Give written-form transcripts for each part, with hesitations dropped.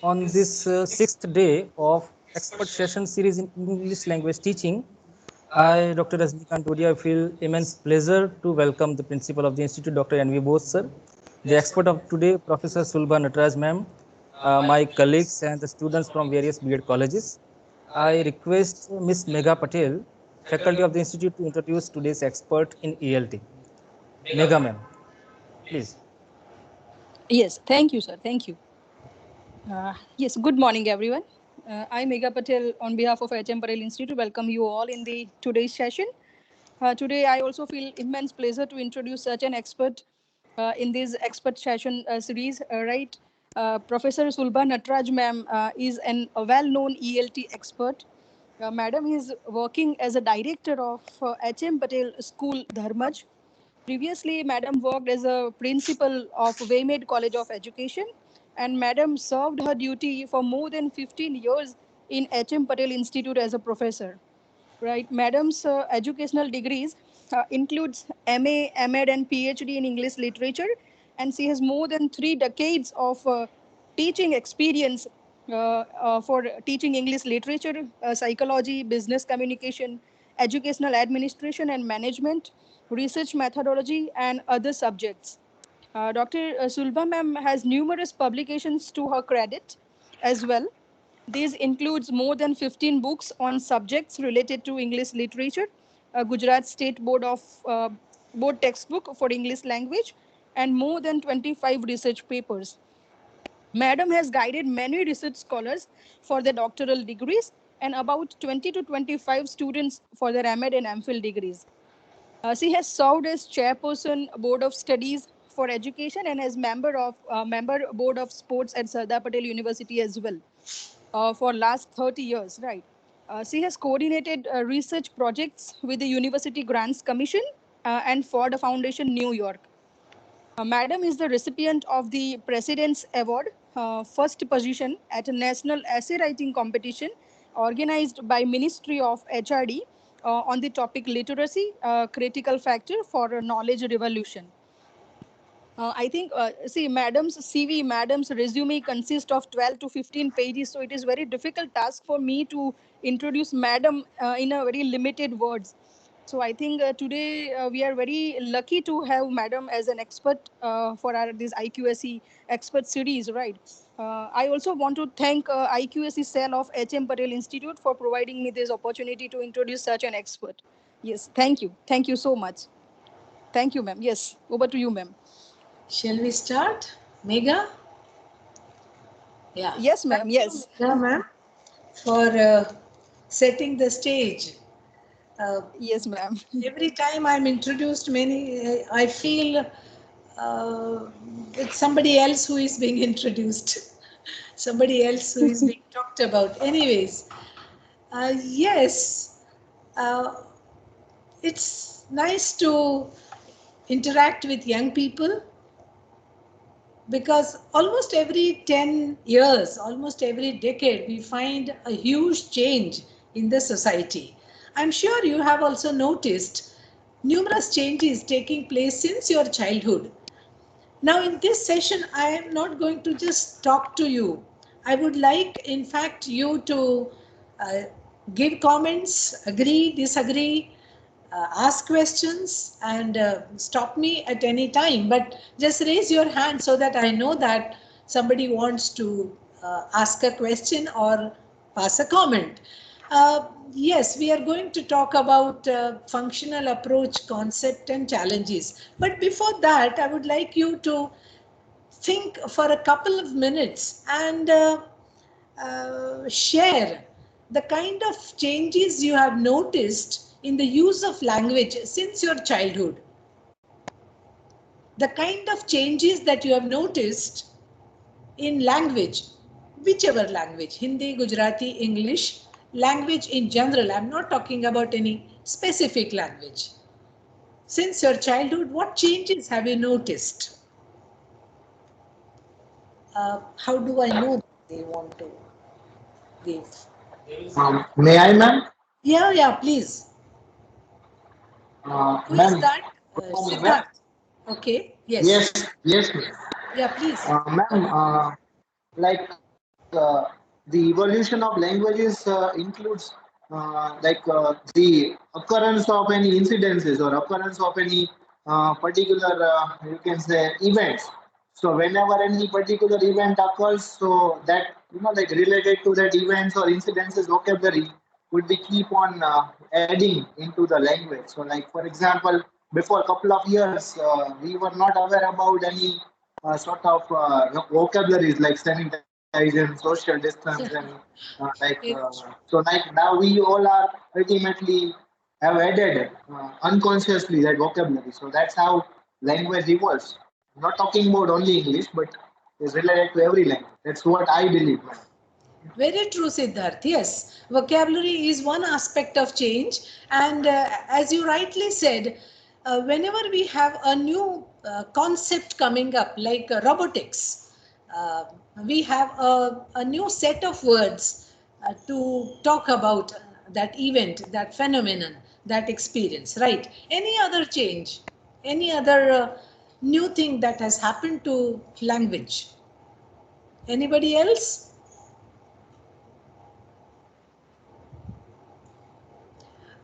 On this sixth day of expert session series in English language teaching, I, Dr. Rajnikant Todia, feel immense pleasure to welcome the principal of the institute, Dr. N.V. Bose, sir, the expert of today, Professor Sulba Nataraj, ma'am, my colleagues and the students from various B.Ed colleges. I request Ms. Megha Patel, faculty of the institute, to introduce today's expert in ELT. Megha, ma'am, please. Yes, thank you, sir. Thank you. Yes, good morning, everyone. I'm Megha Patel on behalf of HM Patel Institute. Welcome you all in the today's session. Today, I also feel immense pleasure to introduce such an expert in this expert session series. Right, Professor Sulba Natraj, ma'am, is a well-known ELT expert. Madam is working as a director of HM Patel School, Dharmaj. Previously, Madam worked as a principal of Waymaid College of Education, and Madam served her duty for more than 15 years in HM Patel Institute as a professor. Right, Madam's educational degrees includes MA, MEd, and PhD in English literature, and she has more than 3 decades of teaching experience for teaching English literature, psychology, business communication, educational administration and management, research methodology, and other subjects. Dr. Sulba ma'am has numerous publications to her credit as well. These includes more than 15 books on subjects related to English literature, Gujarat State Board textbook for English language, and more than 25 research papers. Madam has guided many research scholars for their doctoral degrees and about 20 to 25 students for their MEd and MPhil degrees. She has served as chairperson Board of Studies for Education and as member Board of Sports at Sardar Patel University as well for last 30 years, right? She has coordinated research projects with the University Grants Commission and Ford Foundation, New York. Madam is the recipient of the President's Award, first position at a national essay writing competition organized by Ministry of HRD on the topic literacy, critical factor for a knowledge revolution. I think, see, madam's resume consists of 12 to 15 pages, so it is very difficult task for me to introduce madam in a very limited words. So I think today we are very lucky to have madam as an expert for our this IQSE expert series, right? I also want to thank IQSE cell of HM Patel Institute for providing me this opportunity to introduce such an expert. Yes, thank you. Thank you so much. Thank you, ma'am. Yes, over to you, ma'am. Shall we start? Megha? Yeah. Yes, ma'am. Yes. Yeah, ma'am. For setting the stage. Yes, ma'am. Every time I'm introduced, I feel it's somebody else who is being introduced, somebody else who is being talked about. Anyways, yes, uh, it's nice to interact with young people because almost every 10 years, almost every decade, we find a huge change in the society. I'm sure you have also noticed numerous changes taking place since your childhood. Now, in this session, I am not going to just talk to you. I would like, in fact, you to uh, give comments, agree, disagree, ask questions, and stop me at any time. But just raise your hand so that I know that somebody wants to ask a question or pass a comment. Yes, we are going to talk about functional approach, concept, and challenges. But before that, I would like you to think for a couple of minutes and share the kind of changes you have noticed in the use of language since your childhood. The kind of changes that you have noticed in language, whichever language, Hindi, Gujarati, English, language in general. I'm not talking about any specific language. Since your childhood, what changes have you noticed? How do I know they want to give? May I, ma'am? Yeah, please. Who is Ma'am, that? ma'am? Siddharth. Okay, yes. Yes, yes, ma'am. Yeah, please. Ma'am, like the evolution of languages includes the occurrence of any incidences or occurrence of any particular you can say events. So whenever any particular event occurs, so that like related to that events or incidences vocabulary would be keep on adding into the language. So like for example, before a couple of years, we were not aware about any sort of vocabularies like sanitization, social distance, and so like now we all are ultimately have added unconsciously that vocabulary. So that's how language evolves. Not talking about only English, but is related to every language. That's what I believe. Very true, Siddharth. Yes, vocabulary is one aspect of change. And as you rightly said, whenever we have a new concept coming up, like robotics, uh, we have a new set of words to talk about that event, that phenomenon, that experience, right? Any other change, any other new thing that has happened to language? Anybody else?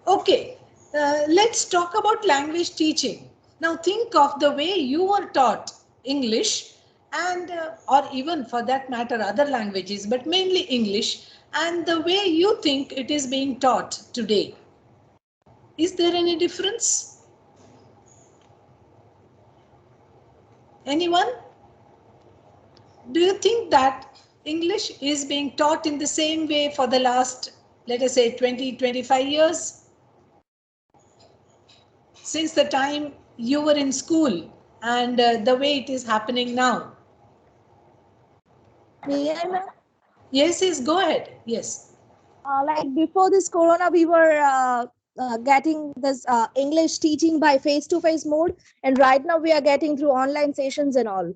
Okay, let's talk about language teaching. Now think of the way you were taught English and or even for that matter other languages, but mainly English, and the way you think it is being taught today. Is there any difference? Anyone? Do you think that English is being taught in the same way for the last, let us say, 20-25 years? Since the time you were in school and the way it is happening now? May I, ma'am? Yes, yes, go ahead. Yes. Like before this corona, we were getting this English teaching by face-to-face mode, and right now we are getting through online sessions and all.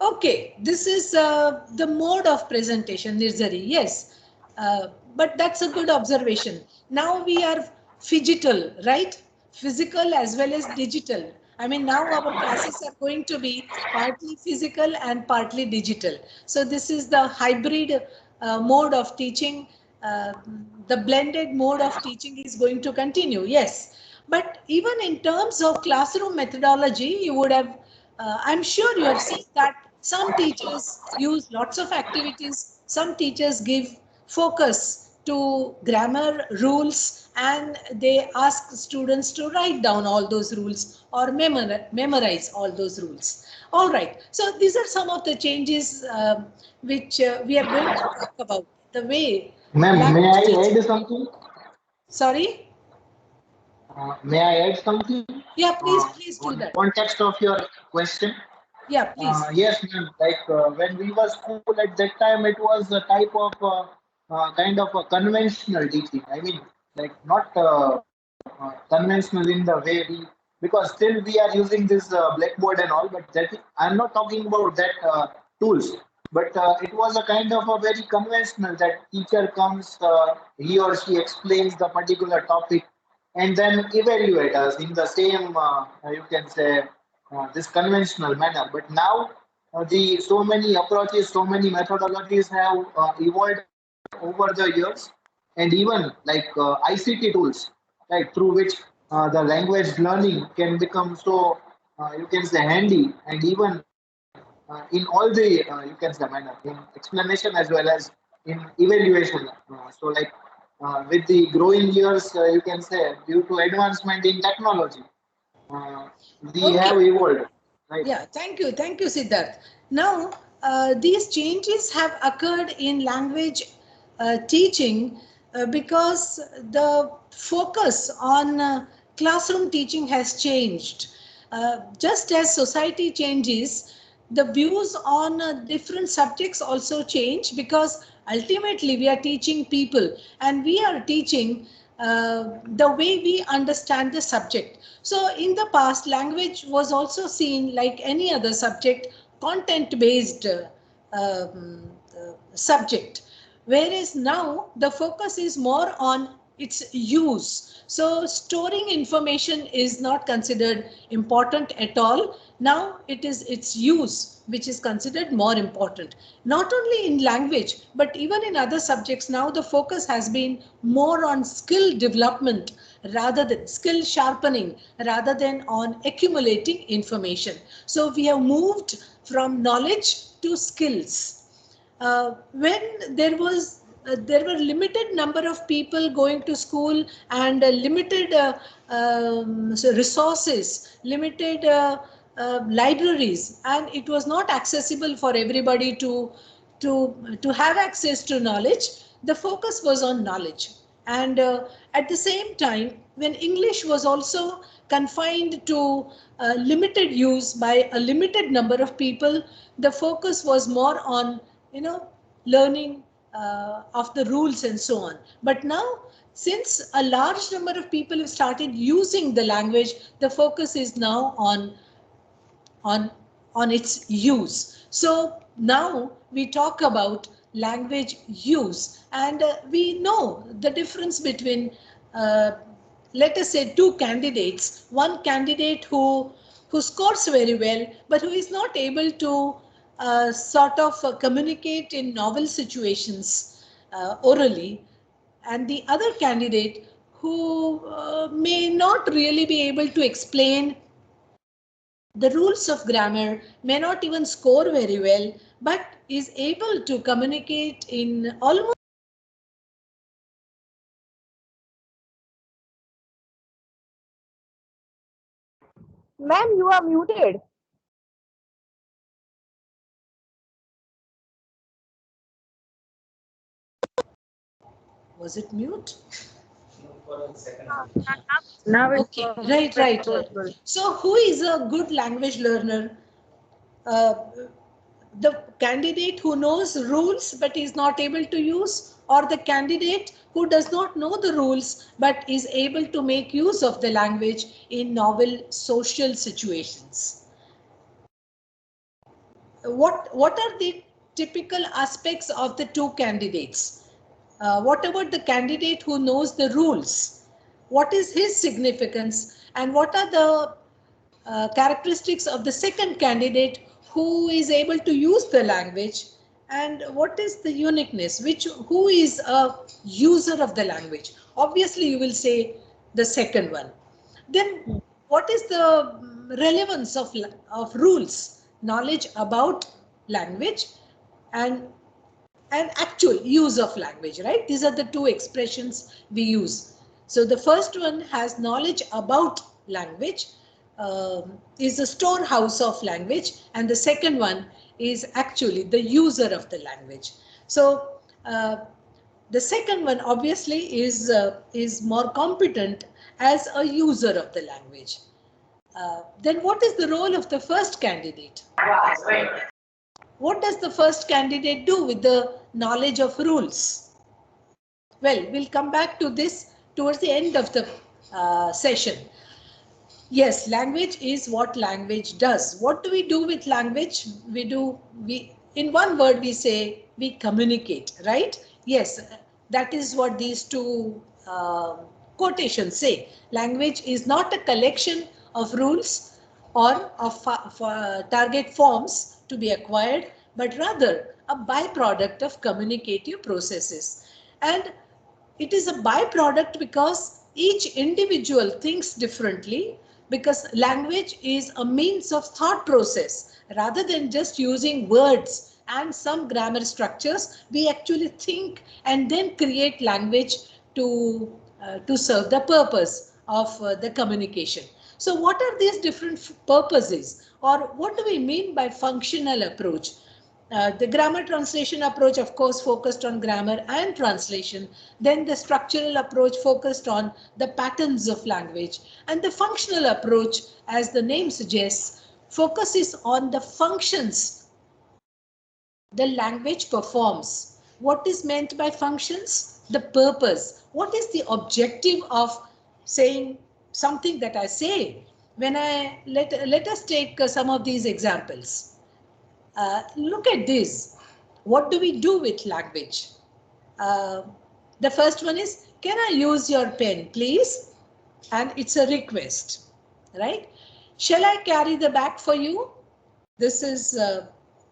Okay, this is the mode of presentation, Nirzari. Yes, but that's a good observation. Now we are phygital, right? Physical as well as digital. I mean, now our classes are going to be partly physical and partly digital. So this is the hybrid mode of teaching. Uh, the blended mode of teaching is going to continue. Yes, but even in terms of classroom methodology, you would have I'm sure you have seen that some teachers use lots of activities, some teachers give focus to grammar rules, and they ask students to write down all those rules or memorize all those rules. All right, so these are some of the changes which we are going to talk about. The way Ma'am, may language I teaching. add something? Sorry? May I add something Yeah, please do on that. context of your question? Yeah, please. Yes, ma'am. Like when we were school at that time, it was a type of kind of a conventional teaching. I mean, like not conventional in the way we, because still we are using this blackboard and all. But that I'm not talking about that tools. But it was a kind of a very conventional that teacher comes, he or she explains the particular topic, and then evaluate us in the same you can say this conventional manner. But now the so many approaches, so many methodologies have evolved over the years, and even like ICT tools, right, through which the language learning can become so you can say handy, and even in all the you can say manner in explanation as well as in evaluation. So like with the growing years, you can say due to advancement in technology, uh, we Okay. have evolved, right? Yeah, thank you, Siddharth. Now, these changes have occurred in language teaching because the focus on classroom teaching has changed. Just as society changes, the views on different subjects also change, because ultimately we are teaching people and we are teaching the way we understand the subject. So in the past, language was also seen like any other subject, content based subject, whereas now the focus is more on its use. So storing information is not considered important at all. Now it is its use which is considered more important. Not only in language, but even in other subjects now the focus has been more on skill development rather than skill sharpening rather than on accumulating information. So we have moved from knowledge to skills. When there were limited number of people going to school and limited so resources, limited libraries, and it was not accessible for everybody to have access to knowledge. The focus was on knowledge, and at the same time, when English was also confined to limited use by a limited number of people, the focus was more on learning of the rules and so on. But now, since a large number of people have started using the language, the focus is now on its use. So now we talk about language use, and we know the difference between let us say two candidates. One candidate who scores very well but who is not able to sort of communicate in novel situations orally, and the other candidate who may not really be able to explain the rules of grammar, may not even score very well, but is able to communicate in almost. Ma'am, you are muted. Was it mute? Now it's Okay, right. possible. So who is a good language learner? Uh, the candidate who knows rules but is not able to use, or the candidate who does not know the rules but is able to make use of the language in novel social situations? What are the typical aspects of the two candidates? What about the candidate who knows the rules? What is his significance, and what are the characteristics of the second candidate who is able to use the language, and what is the uniqueness, who is a user of the language? Obviously you will say the second one. Then what is the relevance of rules, knowledge about language, and actual use of language, right? These are the two expressions we use. So the first one has knowledge about language, is a storehouse of language, and the second one is actually the user of the language. So the second one obviously is more competent as a user of the language. Then what is the role of the first candidate? What does the first candidate do with the knowledge of rules? Well, we'll come back to this towards the end of the session. Yes, language is what language does. What do we do with language? In one word we say we communicate, right? Yes, that is what these two quotations say. Language is not a collection of rules or of target forms to be acquired, but rather a byproduct of communicative processes. And it is a byproduct because each individual thinks differently, because language is a means of thought process. Rather than just using words and some grammar structures, we actually think and then create language to serve the purpose of the communication. So what are these different purposes, or what do we mean by functional approach? The grammar translation approach, of course, focused on grammar and translation. Then the structural approach focused on the patterns of language. And the functional approach, as the name suggests, focuses on the functions the language performs. What is meant by functions? The purpose. What is the objective of saying something that I say? When let us take some of these examples. Look at this. What do we do with language? Uh, The first one is, can I use your pen, please? And it's a request, right? Shall I carry the bag for you? This is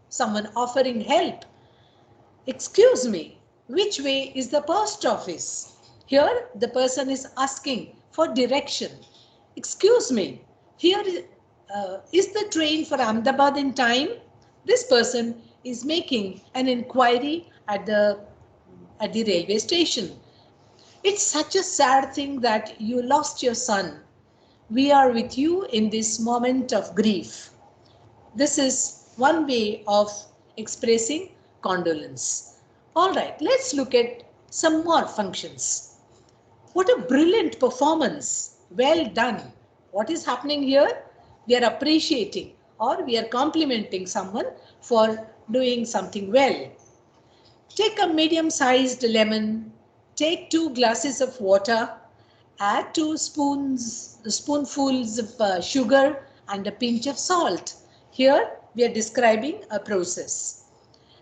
someone offering help. Excuse me, which way is the post office? Here the person is asking for direction. Excuse me, here is the train for Ahmedabad in time? This person is making an inquiry at the railway station. It's such a sad thing that you lost your son. We are with you in this moment of grief. This is one way of expressing condolence. All right, let's look at some more functions. What a brilliant performance. Well done. What is happening here? We are appreciating or we are complimenting someone for doing something well. Take a medium-sized lemon, take 2 glasses of water, add 2 spoonfuls of sugar and a pinch of salt. Here we are describing a process.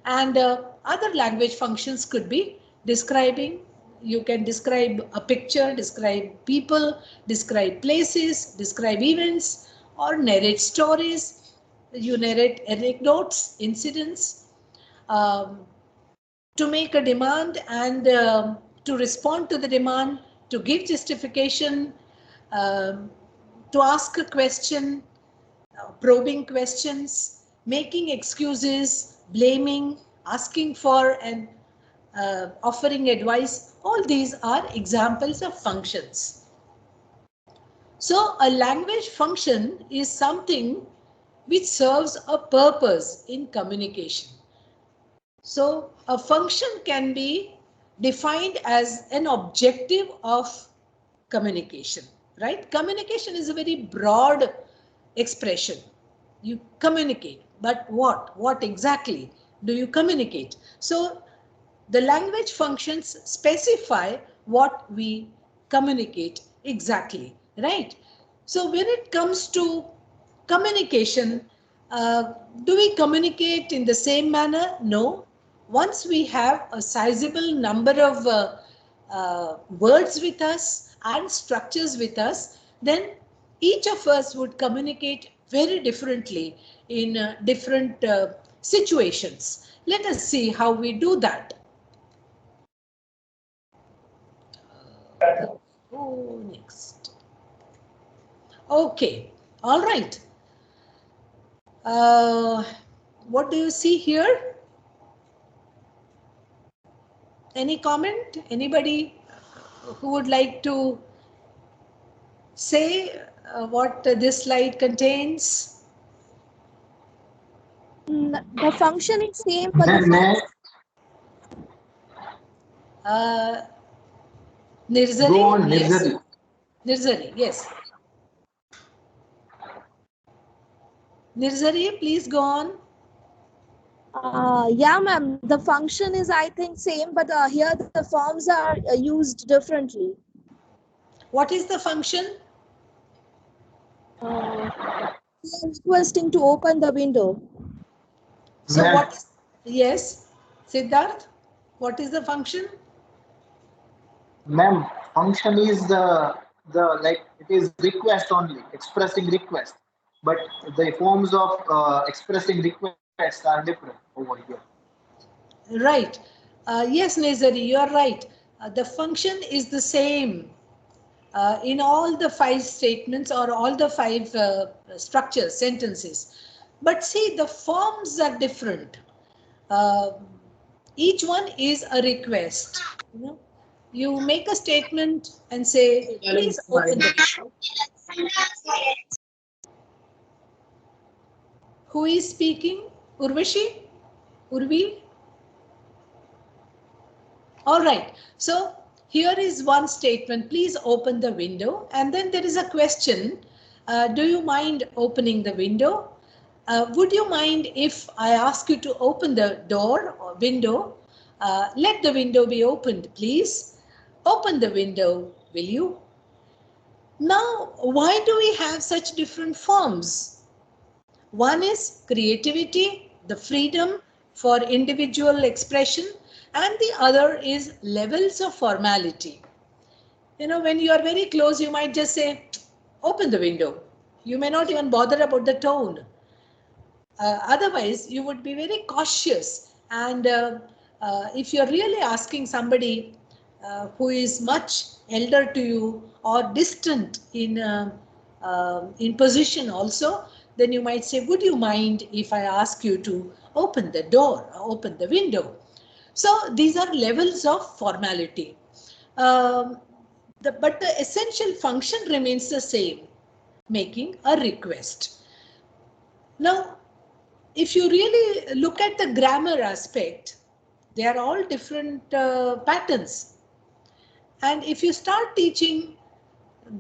And other language functions could be describing. You can describe a picture, describe people, describe places, describe events, or narrate stories. You narrate anecdotes, incidents. To make a demand and to respond to the demand, to give justification, to ask a question, probing questions, making excuses, blaming, asking for and offering advice. All these are examples of functions. So a language function is something which serves a purpose in communication. So a function can be defined as an objective of communication, right? Communication is a very broad expression. You communicate, but what? What exactly do you communicate? So the language functions specify what we communicate exactly, right? So when it comes to communication, do we communicate in the same manner? No. Once we have a sizable number of words with us and structures with us, then each of us would communicate very differently in different situations. Let us see how we do that. Oh, next. Okay, all right. What do you see here? Any comment? Anybody who would like to say what this slide contains? The function is same, but the Nirzari? Go on, Yes. Nirzari. Nirzari, yes. Nirzari, please go on. Yeah, ma'am. The function is, I think, same, but here the forms are used differently. What is the function? Requesting to open the window. So Ma'am. what is, yes, Siddharth, what is the function? Ma'am, function is the like it is request only, expressing request, but the forms of expressing requests are different over here. Right. Yes, Nezari, you are right. The function is the same in all the 5 statements or all the 5 structures, sentences. But see, the forms are different. Each one is a request. You make a statement and say, please open the window. Who is speaking? Urvashi? Urvi? All right. So here is one statement. Please open the window. And then there is a question. Do you mind opening the window? Would you mind if I ask you to open the door or window? Let the window be opened, please. Open the window, will you? Now, why do we have such different forms? One is creativity, the freedom for individual expression, And the other is levels of formality. You know, when you are very close, you might just say, open the window. You may not even bother about the tone. Otherwise, you would be very cautious. And if you're really asking somebody who is much elder to you or distant in position also, then you might say, would you mind if I ask you to open the door, open the window? So these are levels of formality. But the essential function remains the same, making a request. Now, if you really look at the grammar aspect, they are all different patterns. And if you start teaching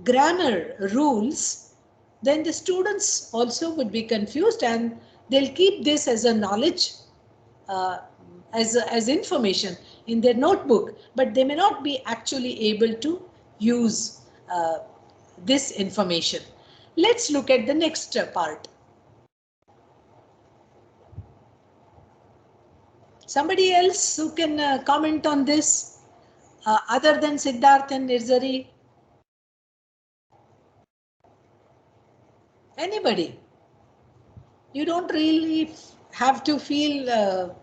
grammar rules, then the students also would be confused and they'll keep this as a knowledge, as information in their notebook, but they may not be actually able to use this information. Let's look at the next part. Somebody else who can comment on this other than Siddharth and Nirzari? Anybody? You don't really have to feel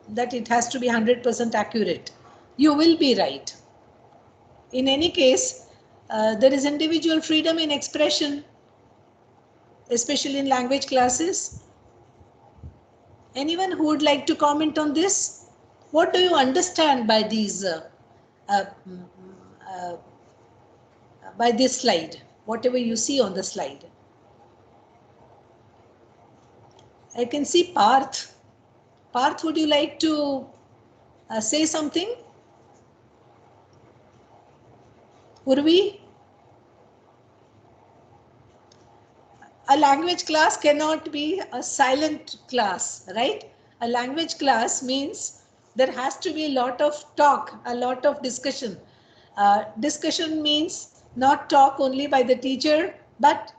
that it has to be 100% accurate. You will be right. In any case, there is individual freedom in expression, especially in language classes. Anyone who would like to comment on this? What do you understand by these, by this slide? Whatever you see on the slide. I can see Parth. Parth, would you like to say something? Urvi? A language class cannot be a silent class, right? A language class means there has to be a lot of talk, a lot of discussion. Discussion means not talk only by the teacher, but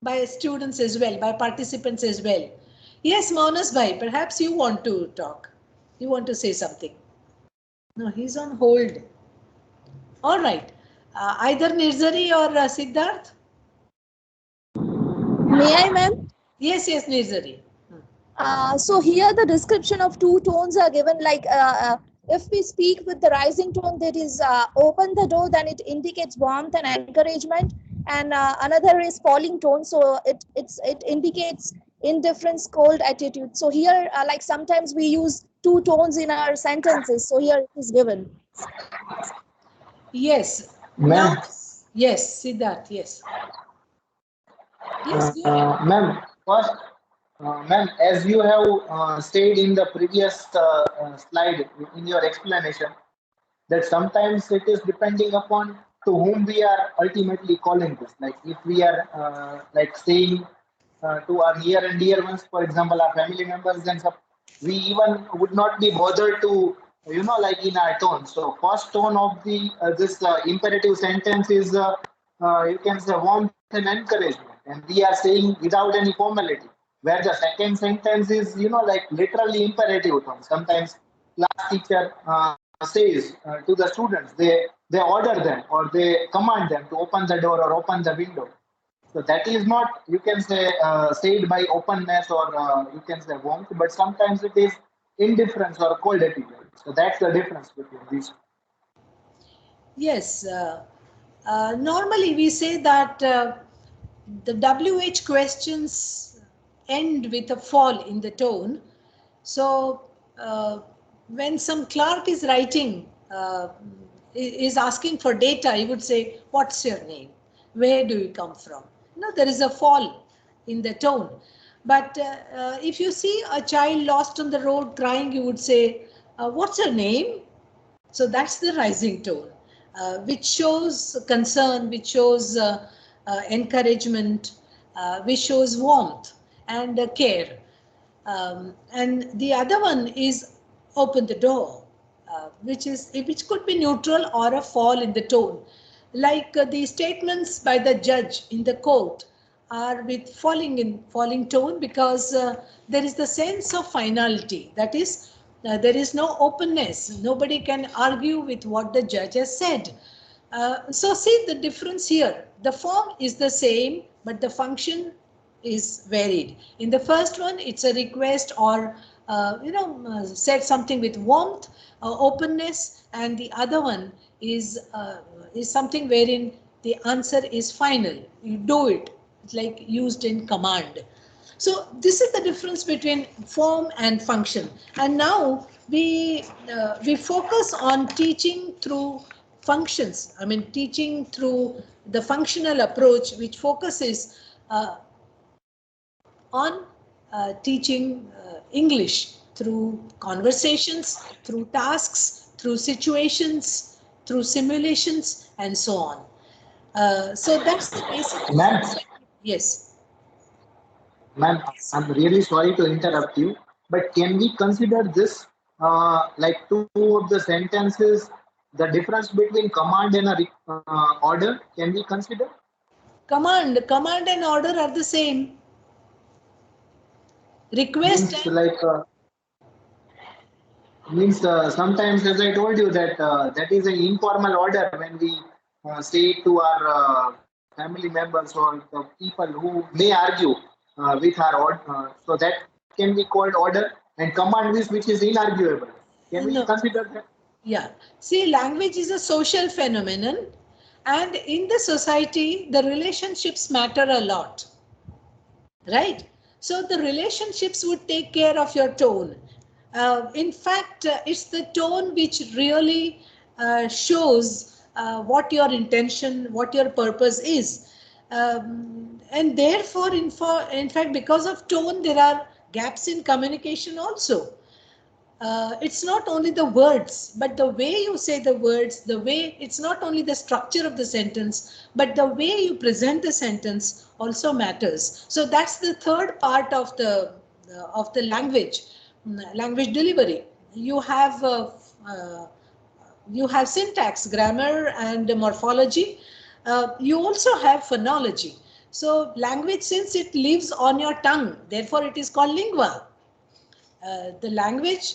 by students as well, by participants as well. Yes, Monas bhai, perhaps you want to talk. You want to say something. No, he's on hold. All right. Either Nirzari or Siddharth? May I, ma'am? Yes, Nirzari. So here the description of two tones are given, like if we speak with the rising tone, that is open the door, then it indicates warmth and encouragement, and another is falling tone, so it indicates indifference, cold attitude. So here like sometimes we use two tones in our sentences, so here it is given. Yes. Ma'am. Now, yes, Siddharth, yes. Yes, go ahead. Ma'am, first, ma'am, as you have said in the previous slide in your explanation, that sometimes it is depending upon to whom we are ultimately calling this. Like if we are like saying to our near and dear ones, for example, our family members, then we even would not be bothered to, you know, like in our tone. So first tone of the this imperative sentence is you can say warmth and encouragement, and we are saying without any formality. Where the second sentence is, you know, like literally imperative tone. Sometimes class teacher says to the students, they order them or they command them to open the door or open the window. So that is not, you can say, said by openness or you can say warmth, but sometimes it is indifference or cold attitude. So that's the difference between these. Yes. Normally we say that the WH questions end with a fall in the tone. So when some clerk is writing, is asking for data, he would say, what's your name? Where do you come from? No, there is a fall in the tone. But if you see a child lost on the road crying, you would say, what's your name? So that's the rising tone, which shows concern, which shows encouragement, which shows warmth and care. And the other one is open the door, which could be neutral or a fall in the tone. Like the statements by the judge in the court are with falling tone, because there is the sense of finality. That is, There is no openness. Nobody can argue with what the judge has said. So see the difference here. The form is the same, but the function is varied. In the first one, it's a request or said something with warmth, openness, and the other one is something wherein the answer is final. You do it. It's like used in command. So this is the difference between form and function. And now we focus on teaching through functions. I mean, teaching through the functional approach, which focuses on teaching English through conversations, through tasks, through situations, through simulations, and so on. So that's the basic. Ma'am, Yes. ma'am, I'm really sorry to interrupt you, but can we consider this like two of the sentences, the difference between command and a order? Can we consider? Command and order are the same. Request Means and like sometimes, as I told you, that that is an informal order when we say it to our family members or the people who may argue with our order. So that can be called order, and command which is inarguable. Can we no. consider that? Yeah. See, language is a social phenomenon, and in the society, the relationships matter a lot, right? So the relationships would take care of your tone. In fact, it's the tone which really shows what your intention, what your purpose is. And therefore, in fact, because of tone, there are gaps in communication also. It's not only the words, but the way you say the words, the way it's not only the structure of the sentence, but the way you present the sentence also matters. So that's the third part of the language, language delivery. Uh, you have syntax, grammar, and morphology. You also have phonology. So language, since it lives on your tongue, therefore it is called lingua. The language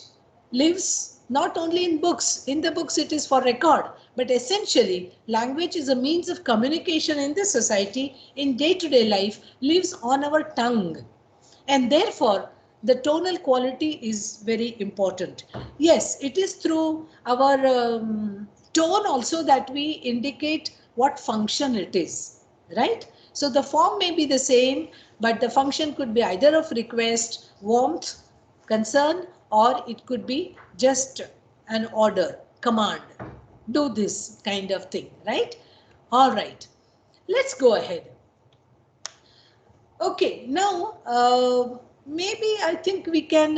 lives not only in books. In the books it is for record, but essentially language is a means of communication in the society, in day-to-day life, lives on our tongue. And therefore the tonal quality is very important. Yes, it is through our tone also that we indicate what function it is, right? So the form may be the same, but the function could be either of request, warmth, concern, or it could be just an order, command, do this kind of thing, right? All right, let's go ahead. Okay, now maybe I think we can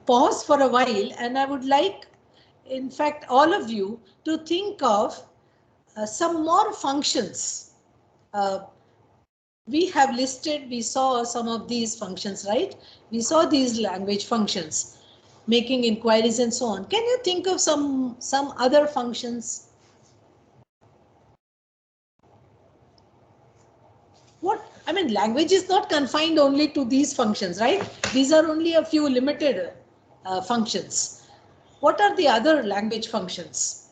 pause for a while, and I would like, in fact, all of you to think of some more functions. We have listed, we saw some of these functions, right? We saw these language functions, making inquiries and so on. Can you think of some other functions? What I mean, language is not confined only to these functions, right? These are only a few limited functions. What are the other language functions?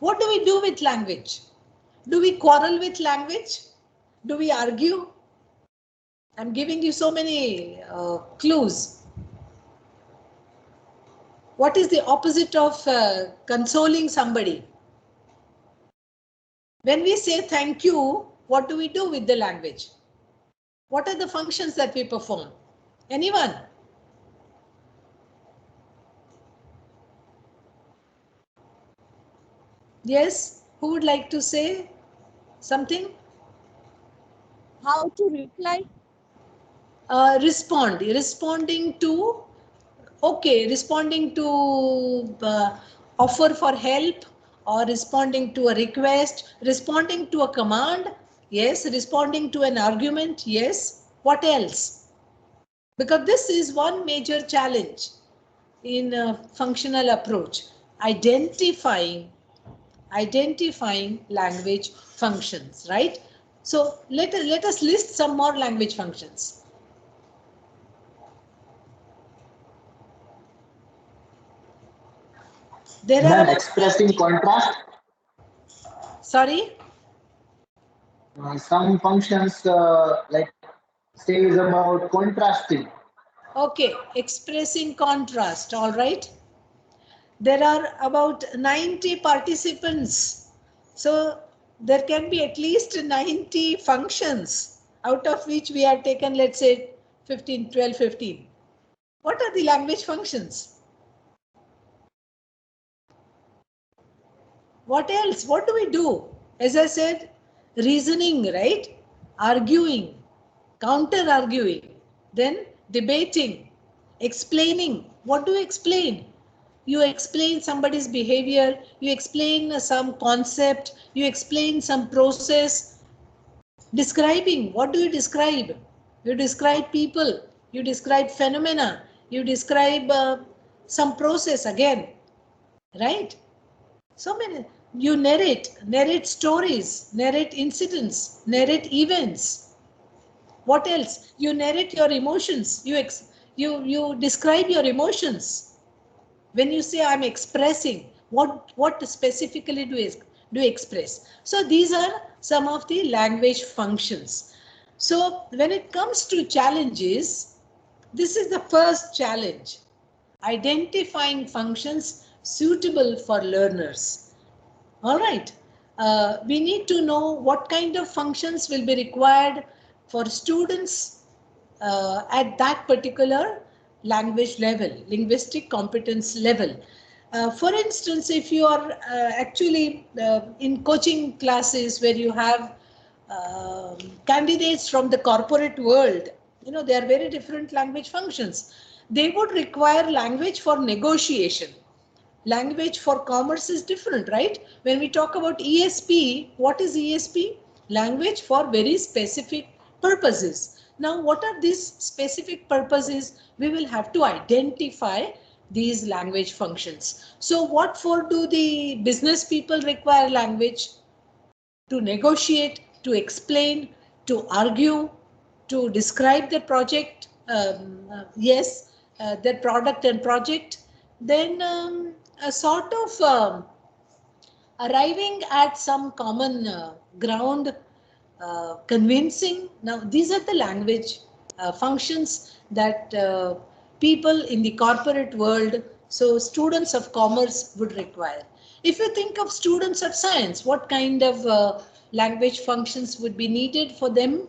What do we do with language? Do we quarrel with language? Do we argue? I'm giving you so many clues. What is the opposite of consoling somebody? When we say thank you, what do we do with the language? What are the functions that we perform? Anyone? Yes, who would like to say something? How to reply? Responding to, okay, responding to offer for help, or responding to a request, responding to a command, yes, responding to an argument, yes. What else? Because this is one major challenge in a functional approach, identifying language functions, right? So let us list some more language functions. There Ma'am, are, expressing contrast. sorry? Some functions like says about contrasting. Okay, expressing contrast, all right. There are about 90 participants. So there can be at least 90 functions, out of which we have taken, let's say, 15, 12, 15. What are the language functions? What else? What do we do? As I said, reasoning, right? Arguing, counter arguing, then debating, explaining. What do you explain? You explain somebody's behavior, you explain some concept, you explain some process. Describing, what do you describe? You describe people, you describe phenomena, you describe some process again, right? So many. You narrate stories, narrate incidents, narrate events. What else? You narrate your emotions. You describe your emotions. When you say I'm expressing, what specifically do you express? So these are some of the language functions. So when it comes to challenges, this is the first challenge: identifying functions suitable for learners. All right. We need to know what kind of functions will be required for students at that particular language level, linguistic competence level. For instance, if you are actually in coaching classes where you have candidates from the corporate world, you know, they are very different language functions. They would require language for negotiation. Language for commerce is different, right? When we talk about ESP, what is ESP? Language for very specific purposes. Now, what are these specific purposes? We will have to identify these language functions. So what for do the business people require language? To negotiate, to explain, to argue, to describe the project, their product and project, then a sort of arriving at some common ground, convincing. Now, these are the language functions that people in the corporate world, so students of commerce, would require. If you think of students of science, what kind of language functions would be needed for them?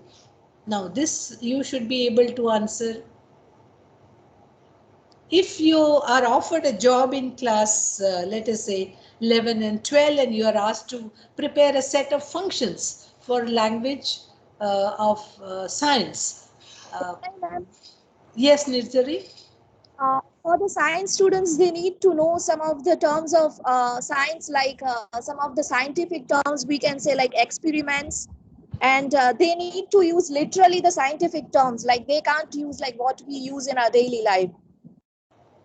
Now, this you should be able to answer. If you are offered a job in class, let us say 11 and 12, and you are asked to prepare a set of functions for language of science. Hi, ma'am. Yes, Nirjari? For the science students, they need to know some of the terms of science, like some of the scientific terms, we can say like experiments, and they need to use literally the scientific terms, like they can't use like what we use in our daily life,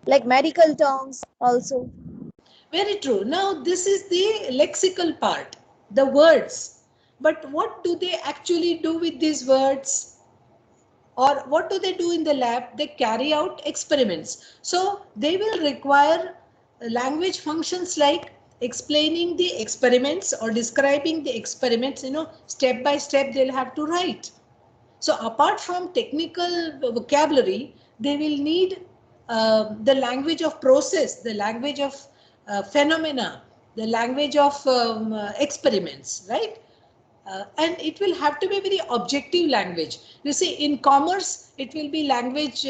like medical terms also. Very true. Now, this is the lexical part, the words. But what do they actually do with these words? Or what do they do in the lab? They carry out experiments. So they will require language functions like explaining the experiments or describing the experiments, you know, step by step they'll have to write. So apart from technical vocabulary, they will need the language of process, the language of phenomena, the language of experiments, right? And it will have to be very objective language. You see, in commerce, it will be language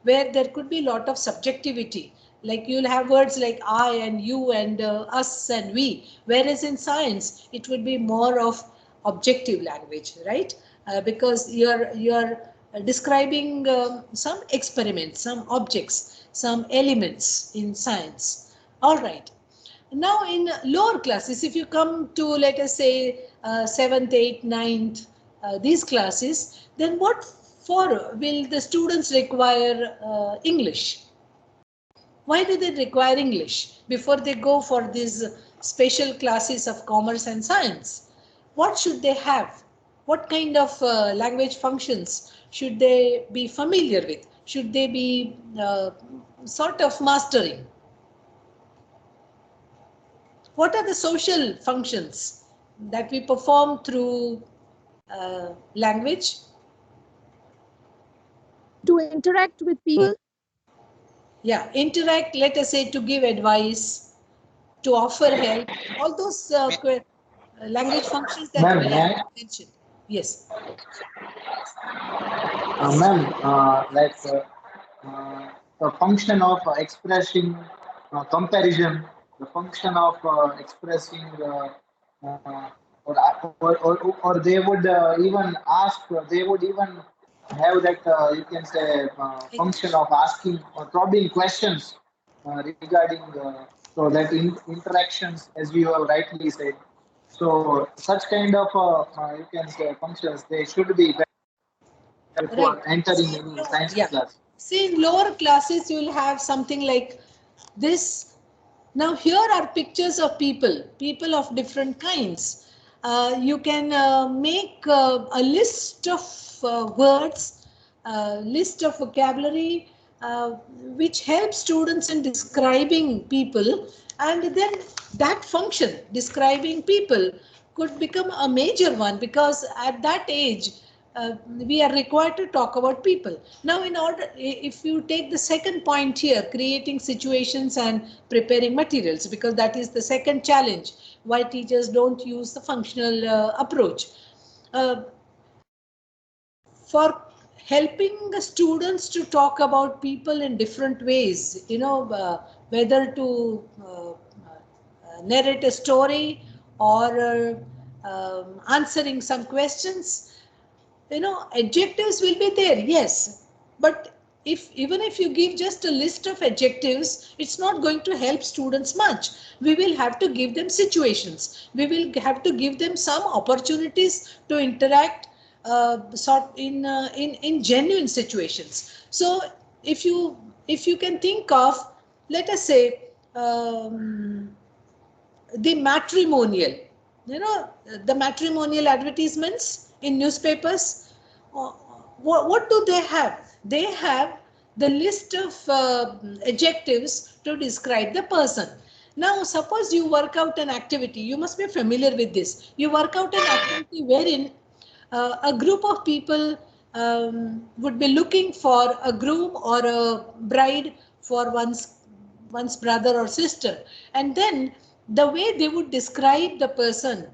where there could be a lot of subjectivity. Like you'll have words like I and you and us and we. Whereas in science, it would be more of objective language, right? Because you're describing some experiments, some objects, some elements in science. All right. Now in lower classes, if you come to, let us say, 7th, 8th, 9th, these classes, then what for will the students require English? Why do they require English before they go for these special classes of commerce and science? What should they have? What kind of language functions should they be familiar with? Should they be sort of mastering? What are the social functions that we perform through language? To interact with people. Yeah, interact, let us say, to give advice, to offer help, all those language functions that Ma'am, we may have I? mentioned. Yes. Ma'am, the function of expressing comparison, the function of expressing, or they would even ask, they would even have that, you can say, function of asking or probing questions regarding so that interactions, as you have rightly said. So such kind of you can say functions, they should be Right. before entering See, any science yeah. class. See, in lower classes, you will have something like this. Now, here are pictures of people of different kinds. You can make a list of words, list of vocabulary, which helps students in describing people, and then that function, describing people, could become a major one, because at that age, we are required to talk about people. Now, in order, if you take the second point here, creating situations and preparing materials, because that is the second challenge why teachers don't use the functional approach. Uh, for helping the students to talk about people in different ways, whether to narrate a story or answering some questions, adjectives will be there, yes, but even if you give just a list of adjectives, it's not going to help students much. We will have to give them situations, we will have to give them some opportunities to interact in genuine situations. So if you can think of, let us say, the matrimonial, the matrimonial advertisements in newspapers, what do they have? They have the list of adjectives to describe the person. Now, suppose you work out an activity, you must be familiar with this. You work out an activity wherein a group of people would be looking for a groom or a bride for one's brother or sister, and then the way they would describe the person,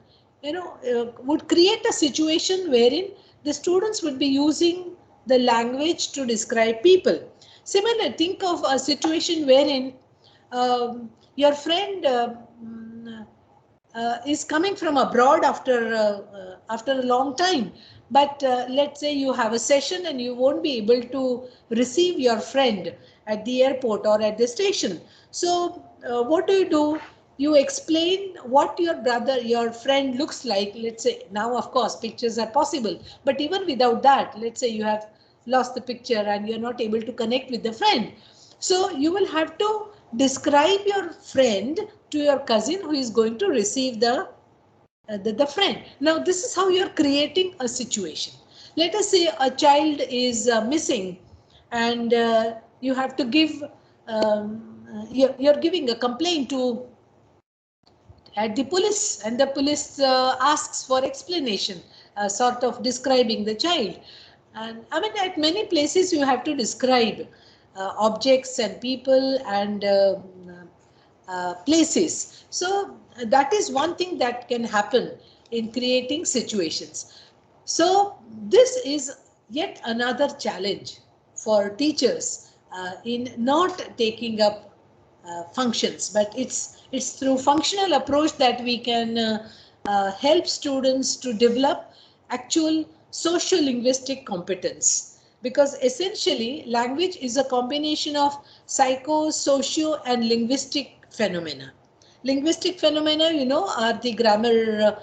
would create a situation wherein the students would be using the language to describe people. Similar, think of a situation wherein your friend is coming from abroad after a long time, but let's say you have a session and you won't be able to receive your friend at the airport or at the station. So what do? You explain what your friend looks like. Let's say, now of course pictures are possible, but even without that, let's say you have lost the picture and you're not able to connect with the friend, so you will have to describe your friend to your cousin who is going to receive the friend. Now, this is how you're creating a situation. Let us say a child is missing, and you have to give, you're giving a complaint to at the police, and the police asks for explanation, sort of describing the child. And I mean, at many places you have to describe objects and people and places. So that is one thing that can happen in creating situations. So this is yet another challenge for teachers in not taking up functions, but it's through functional approach that we can help students to develop actual social linguistic competence, because essentially language is a combination of psycho, socio and linguistic phenomena. Linguistic phenomena, are the grammar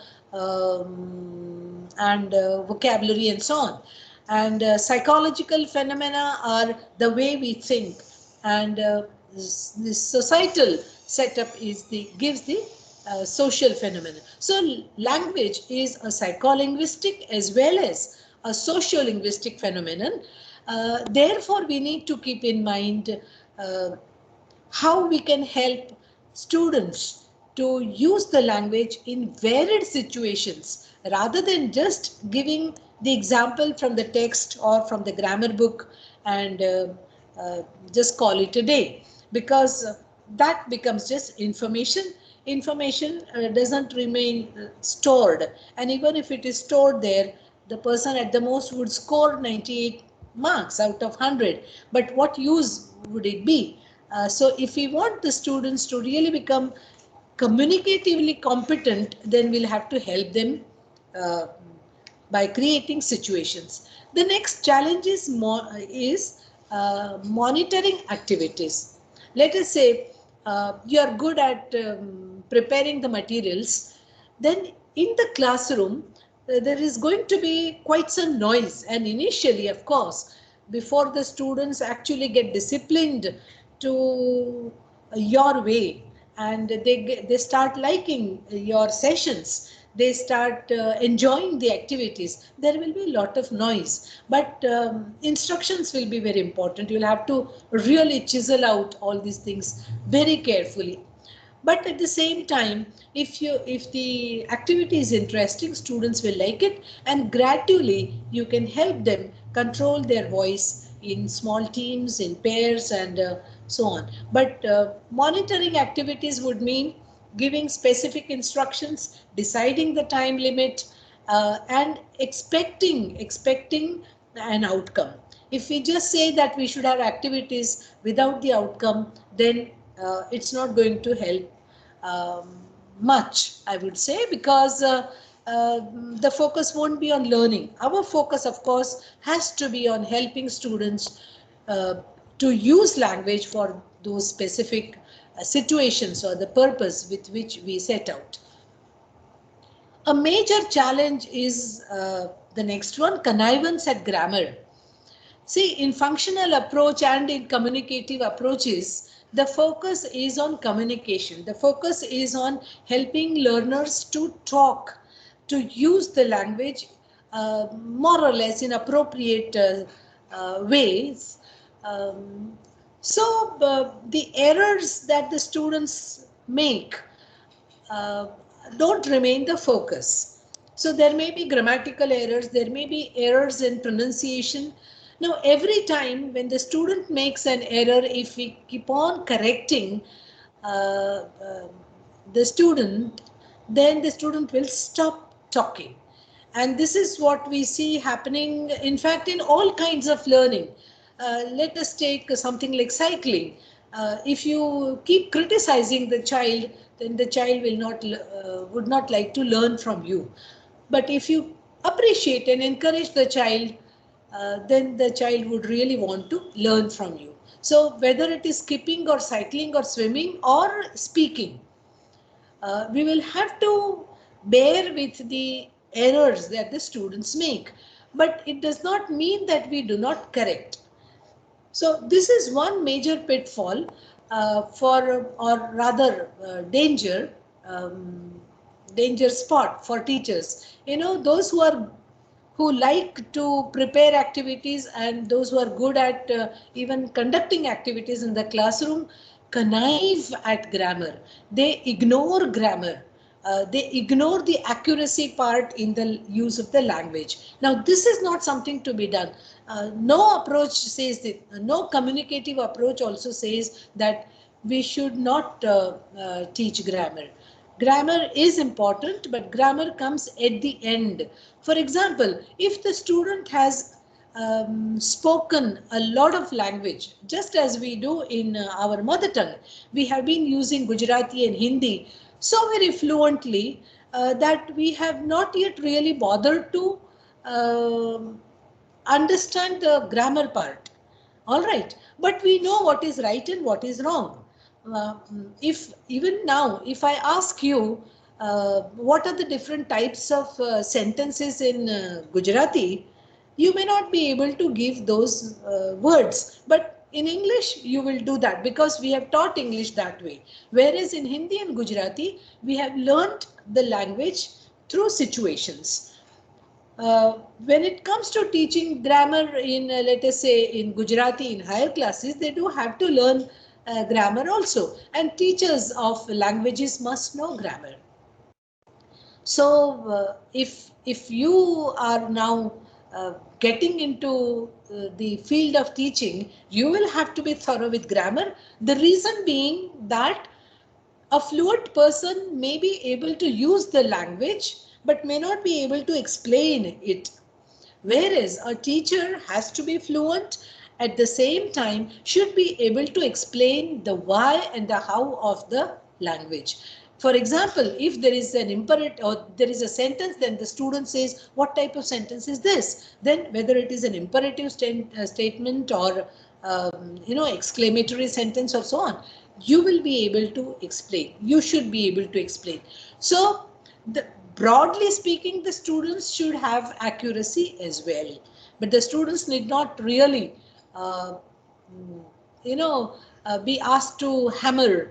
and vocabulary and so on, and psychological phenomena are the way we think, and this societal setup gives the social phenomena. So language is a psycholinguistic as well as a sociolinguistic phenomenon. Therefore, we need to keep in mind how we can help students to use the language in varied situations rather than just giving the example from the text or from the grammar book and just call it a day, because that becomes just information. Information doesn't remain stored, and even if it is stored there, the person at the most would score 98 marks out of 100, but what use would it be? So if we want the students to really become communicatively competent, then we'll have to help them uh, by creating situations. The next challenge is monitoring activities. Let us say you are good at preparing the materials, then in the classroom there is going to be quite some noise, and initially, of course, before the students actually get disciplined to your way and they start liking your sessions, they start enjoying the activities, there will be a lot of noise, but instructions will be very important. You'll have to really chisel out all these things very carefully. But at the same time, if the activity is interesting, students will like it, and gradually you can help them control their voice in small teams, in pairs, and so on. But monitoring activities would mean giving specific instructions, deciding the time limit, and expecting an outcome. If we just say that we should have activities without the outcome, then it's not going to help much, I would say, because the focus won't be on learning. Our focus, of course, has to be on helping students to use language for those specific situations or the purpose with which we set out. A major challenge is the next one, connivance at grammar. See, in functional approach and in communicative approaches, the focus is on communication. The focus is on helping learners to talk, to use the language more or less in appropriate ways. So the errors that the students make don't remain the focus. So there may be grammatical errors, there may be errors in pronunciation. Now, every time when the student makes an error, if we keep on correcting the student, then the student will stop talking. And this is what we see happening, in fact, in all kinds of learning. Let us take something like cycling. If you keep criticizing the child, then the child would not like to learn from you. But if you appreciate and encourage the child, then the child would really want to learn from you. So whether it is skipping or cycling or swimming or speaking, we will have to bear with the errors that the students make. But it does not mean that we do not correct. So this is one major pitfall or rather danger spot for teachers. You know, those who like to prepare activities and those who are good at even conducting activities in the classroom connive at grammar. They ignore grammar. They ignore the accuracy part in the use of the language. Now, this is not something to be done. No approach says that, no communicative approach also says that we should not teach grammar. Grammar is important, but grammar comes at the end. For example, if the student has spoken a lot of language, just as we do in our mother tongue, we have been using Gujarati and Hindi so very fluently that we have not yet really bothered to understand the grammar part. All right, but we know what is right and what is wrong. If even now, if I ask you what are the different types of sentences in Gujarati, you may not be able to give those words, but in English you will do that because we have taught English that way. Whereas in Hindi and Gujarati, we have learnt the language through situations. When it comes to teaching grammar in, let us say, in Gujarati in higher classes, they do have to learn grammar also, and teachers of languages must know grammar. So if you are now getting into the field of teaching, you will have to be thorough with grammar. The reason being that a fluent person may be able to use the language but may not be able to explain it. Whereas a teacher has to be fluent, at the same time should be able to explain the why and the how of the language. For example, if there is an imperative or there is a sentence, then the student says, what type of sentence is this? Then whether it is an imperative statement or exclamatory sentence or so on, you will be able to explain. You should be able to explain. So broadly speaking, the students should have accuracy as well, but the students need not really be asked to hammer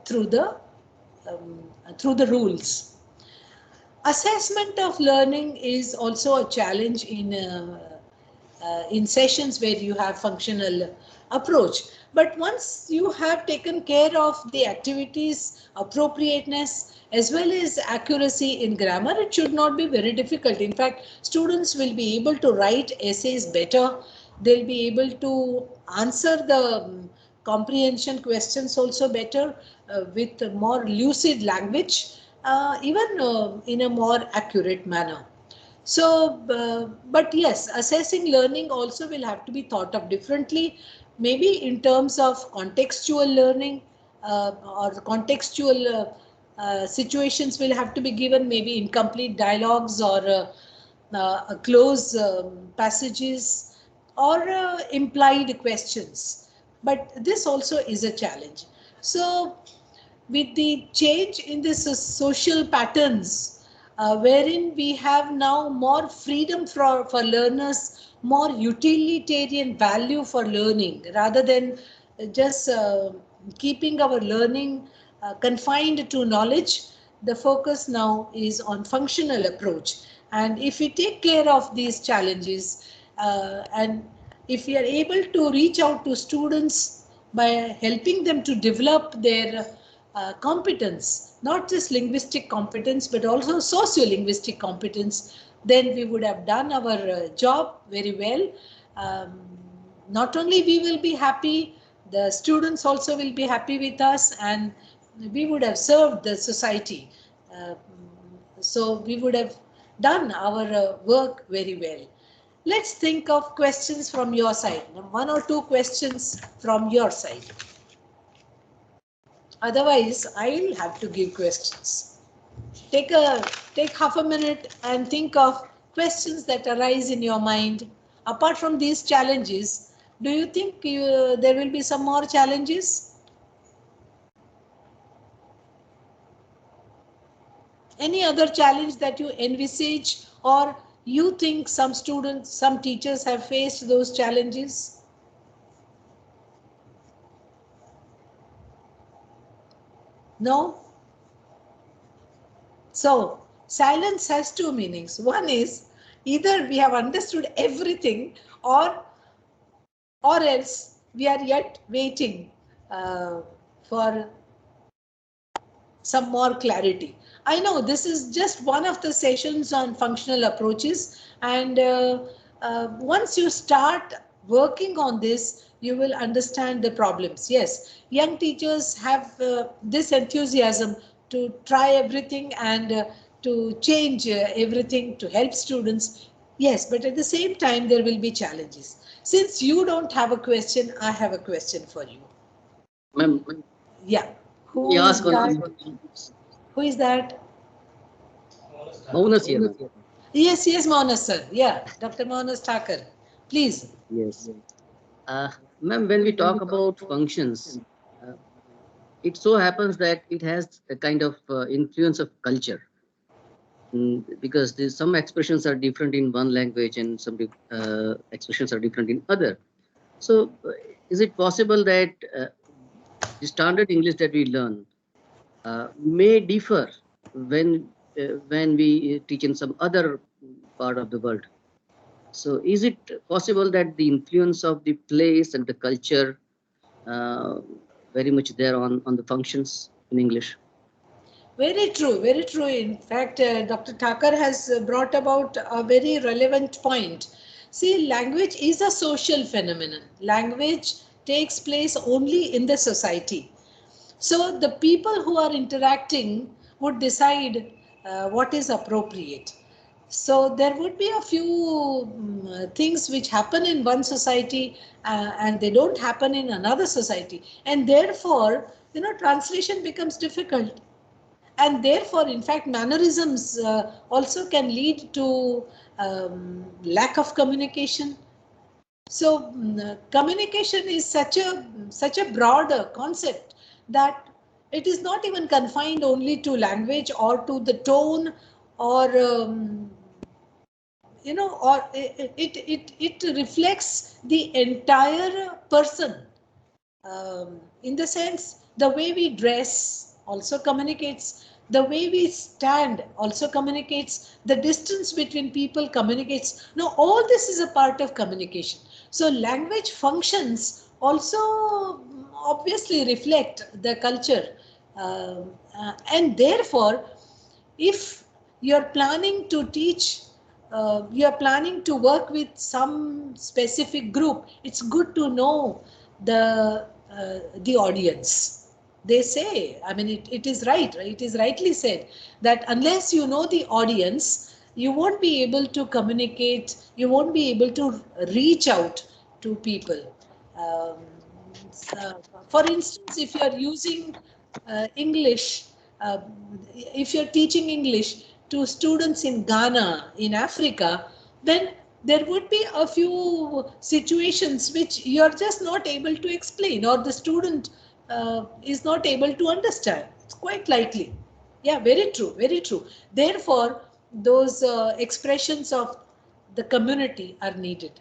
through the rules. Assessment of learning is also a challenge in sessions where you have functional approach. But once you have taken care of the activities, appropriateness, as well as accuracy in grammar, it should not be very difficult. In fact, students will be able to write essays better. They'll be able to answer the comprehension questions also better with more lucid language, even in a more accurate manner. So, but yes, assessing learning also will have to be thought of differently, maybe in terms of contextual learning or contextual situations will have to be given, maybe incomplete dialogues or close passages or implied questions. But this also is a challenge. So, with the change in the social patterns, wherein we have now more freedom for learners, more utilitarian value for learning, rather than just keeping our learning confined to knowledge. The focus now is on functional approach. And if we take care of these challenges, and if we are able to reach out to students by helping them to develop their competence, not just linguistic competence, but also socio-linguistic competence, then we would have done our job very well. Not only we will be happy, the students also will be happy with us, and we would have served the society. So we would have done our work very well. Let's think of questions from your side. One or two questions from your side. Otherwise, I'll have to give questions. Take half a minute and think of questions that arise in your mind. Apart from these challenges, do you think there will be some more challenges? Any other challenge that you envisage, or you think some students, some teachers have faced those challenges? No? So, silence has two meanings. One is either we have understood everything, or else we are yet waiting for some more clarity. I know this is just one of the sessions on functional approaches, and once you start working on this, you will understand the problems. Yes, young teachers have this enthusiasm to try everything and to change everything to help students. Yes, but at the same time, there will be challenges. Since you don't have a question, I have a question for you. Ma'am, Yeah. Who we is ask that? Who is that? Maunas here, ma'am. Yes, Maunas sir. Yeah, Dr. Maunas Thakur. Please. Yes. Ma'am, when we talk about functions, uh, it so happens that it has a kind of influence of culture. Because some expressions are different in one language and some expressions are different in other. So, is it possible that the standard English that we learn may differ when we teach in some other part of the world? So, is it possible that the influence of the place and the culture very much there on the functions in English. Very true, very true. In fact, Dr. Thakur has brought about a very relevant point. See, language is a social phenomenon. Language takes place only in the society. So the people who are interacting would decide what is appropriate. So there would be a few things which happen in one society and they don't happen in another society. And therefore, translation becomes difficult. And therefore, in fact, mannerisms also can lead to lack of communication. So communication is such a broad concept that it is not even confined only to language or to the tone or or it reflects the entire person. In the sense, the way we dress also communicates, the way we stand also communicates, the distance between people communicates. Now, all this is a part of communication. So language functions also obviously reflect the culture. And therefore, if you're planning to teach, you're planning to work with some specific group, it's good to know the audience. They say, I mean, it is right, it is rightly said that unless you know the audience, you won't be able to communicate, you won't be able to reach out to people. For instance, if you are using English, if you're teaching English to students in Ghana, in Africa, then there would be a few situations which you're just not able to explain, or the student is not able to understand. It's quite likely. Yeah, very true, very true. Therefore, those expressions of the community are needed.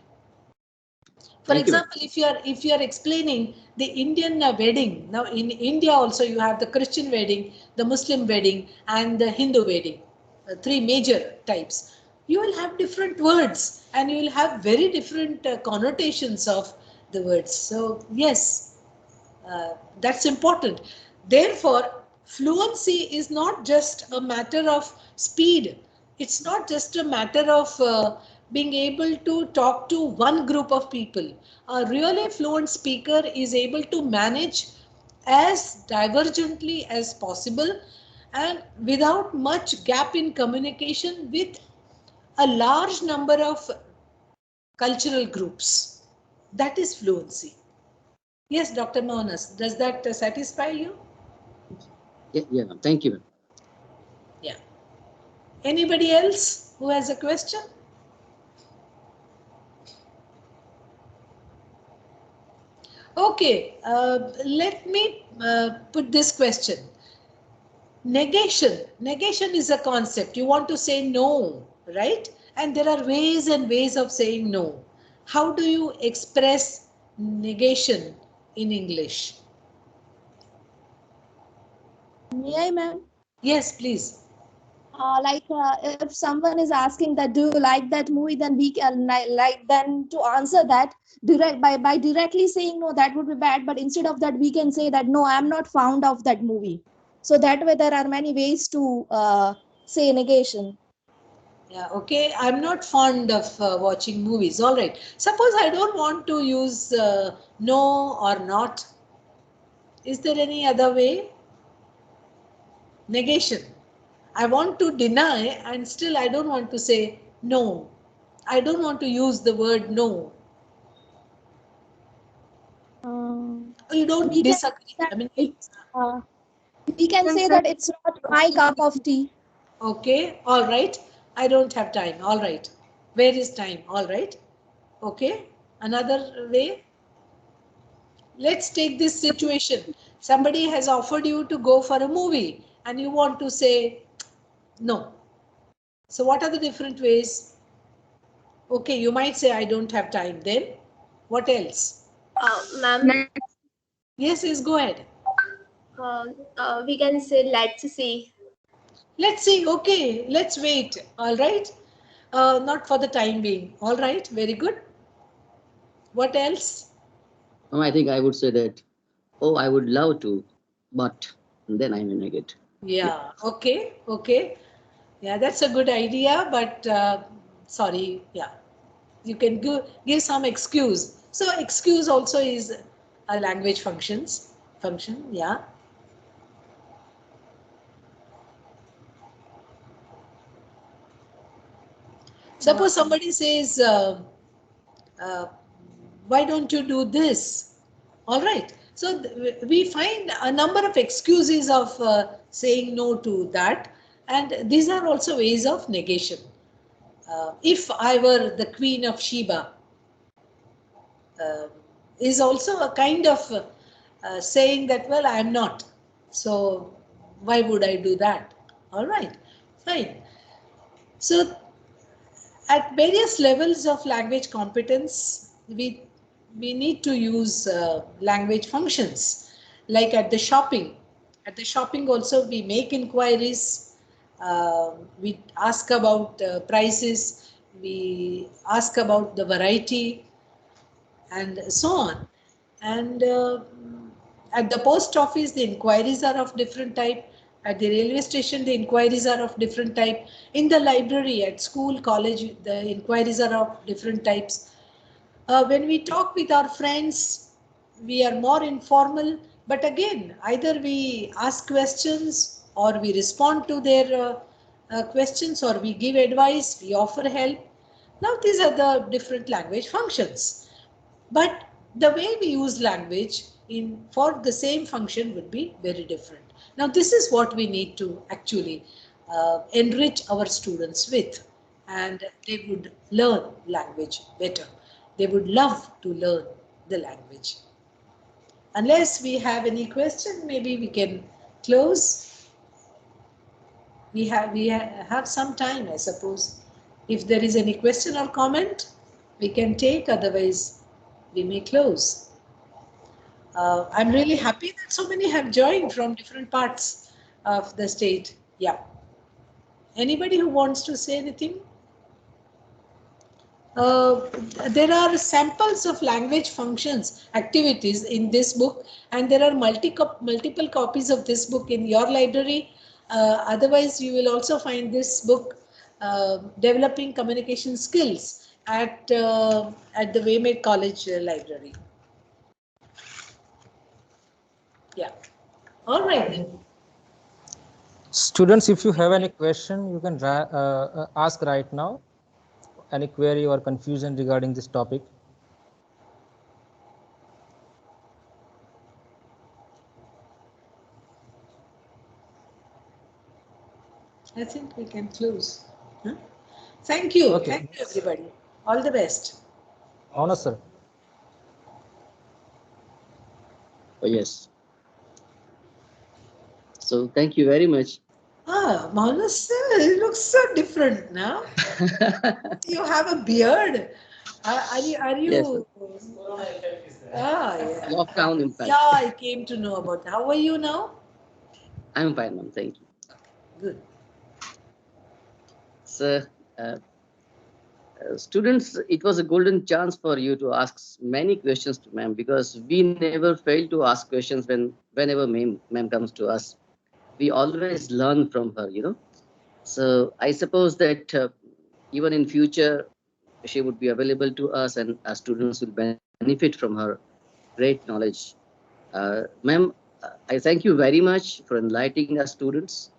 For example, if you are explaining the Indian wedding, now in India also you have the Christian wedding, the Muslim wedding, and the Hindu wedding, three major types. You will have different words and you will have very different connotations of the words. So yes, that's important. Therefore, fluency is not just a matter of speed. It's not just a matter of being able to talk to one group of people. A really fluent speaker is able to manage as divergently as possible and without much gap in communication with a large number of cultural groups. That is fluency. Yes, Dr. Mohanas, does that satisfy you? Yeah, thank you. Yeah. Anybody else who has a question? Okay, let me put this question. Negation. Negation is a concept. You want to say no, right? And there are ways and ways of saying no. How do you express negation in English? May I, ma'am? Yes, please. If someone is asking that do you like that movie, then we can then to answer that by directly saying no, that would be bad, but instead of that we can say that no, I'm not fond of that movie. So that way there are many ways to say negation. Yeah, okay. I'm not fond of watching movies. All right. Suppose I don't want to use no or not. Is there any other way? Negation. I want to deny and still I don't want to say no. I don't want to use the word no. You don't disagree. I mean, we can say that it's not my cup of tea. okay, all right. I don't have time. All right. Where is time? All right. Okay. Another way. Let's take this situation. Somebody has offered you to go for a movie and you want to say no. So what are the different ways? Okay, you might say I don't have time. Then what else? Ma'am, Yes, go ahead. We can say let's see. Let's see. Okay, let's wait. All right. Not for the time being. All right. Very good. What else? I think I would say that Oh, I would love to, but then I may negate. Yeah, okay, okay. Yeah, that's a good idea, but sorry, yeah. You can give some excuse. So excuse also is a language function, yeah. Suppose somebody says, uh, why don't you do this? All right. So we find a number of excuses of saying no to that, and these are also ways of negation. If I were the Queen of Sheba, uh, is also a kind of saying that, well, I am not. So why would I do that? All right, fine. So at various levels of language competence, we need to use language functions. Like at the shopping also we make inquiries, we ask about prices, we ask about the variety, and so on. And at the post office, the inquiries are of different type. At the railway station, the inquiries are of different type. In the library, at school, college, the inquiries are of different types. When we talk with our friends, we are more informal. But again, either we ask questions or we respond to their questions, or we give advice, we offer help. Now, these are the different language functions. But the way we use language in for the same function would be very different. Now, this is what we need to actually enrich our students with, and they would learn language better. They would love to learn the language. Unless we have any question, maybe we can close. We have some time, I suppose. If there is any question or comment, we can take. Otherwise, we may close. I'm really happy that so many have joined from different parts of the state. Yeah. Anybody who wants to say anything? Uh, there are samples of language functions activities in this book, and there are multiple copies of this book in your library. Otherwise, you will also find this book, Developing Communication Skills, at the Waymaid College Library. Yeah. All right then. Students, if you have any question, you can ask right now. Any query or confusion regarding this topic? I think we can close. Huh? Thank you. Okay. Thank you, everybody. All the best. Honor, sir. Oh, yes. So thank you very much. Ah, Manas, it looks so different now. You have a beard. Are you? Yes, Yeah. lockdown impact. Yeah, I came to know about that. How are you now? I'm fine, ma'am. Thank you. Good. So, students, it was a golden chance for you to ask many questions to ma'am, because we never fail to ask questions whenever ma'am comes to us. We always learn from her. So I suppose that even in future, she would be available to us, and our students will benefit from her great knowledge. Ma'am, I thank you very much for enlightening our students.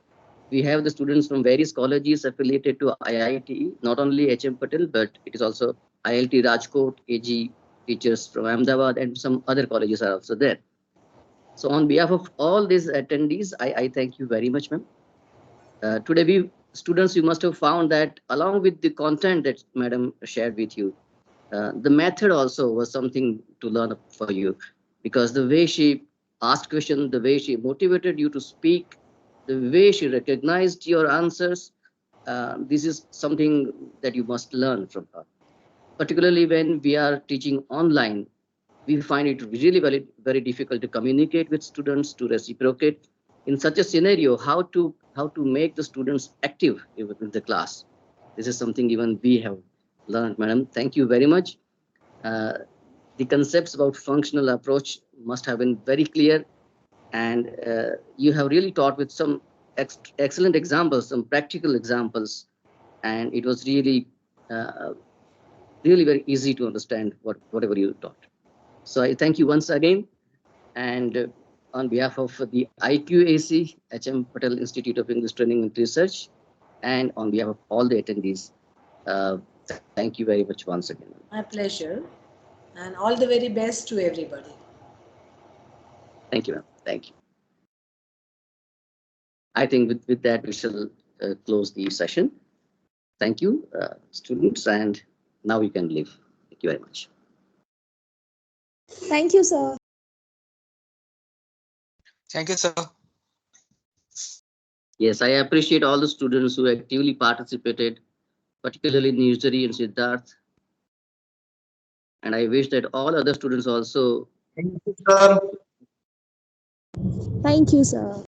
We have the students from various colleges affiliated to IIT, not only HM Patel, but it is also IIT Rajkot, AG teachers from Ahmedabad, and some other colleges are also there. So on behalf of all these attendees, I thank you very much, ma'am. Today, students, you must have found that along with the content that madam shared with you, the method also was something to learn for you, because the way she asked questions, the way she motivated you to speak, the way she recognized your answers, this is something that you must learn from her. Particularly when we are teaching online, we find it really very difficult to communicate with students, to reciprocate. In such a scenario, how to make the students active in the class. This is something even we have learned, madam. Thank you very much. The concepts about functional approach must have been very clear, and you have really taught with some excellent examples, some practical examples, and it was really really very easy to understand whatever you taught. So I thank you once again, and on behalf of the IQAC, HM Patel Institute of English Training and Research, and on behalf of all the attendees, thank you very much once again. My pleasure. And all the very best to everybody. Thank you, ma'am. Thank you. I think with that, we shall close the session. Thank you, students, and now you can leave. Thank you very much. Thank you, sir. Thank you, sir. Yes, I appreciate all the students who actively participated, particularly Nursery and Siddharth. And I wish that all other students also. Thank you, sir. Thank you, sir.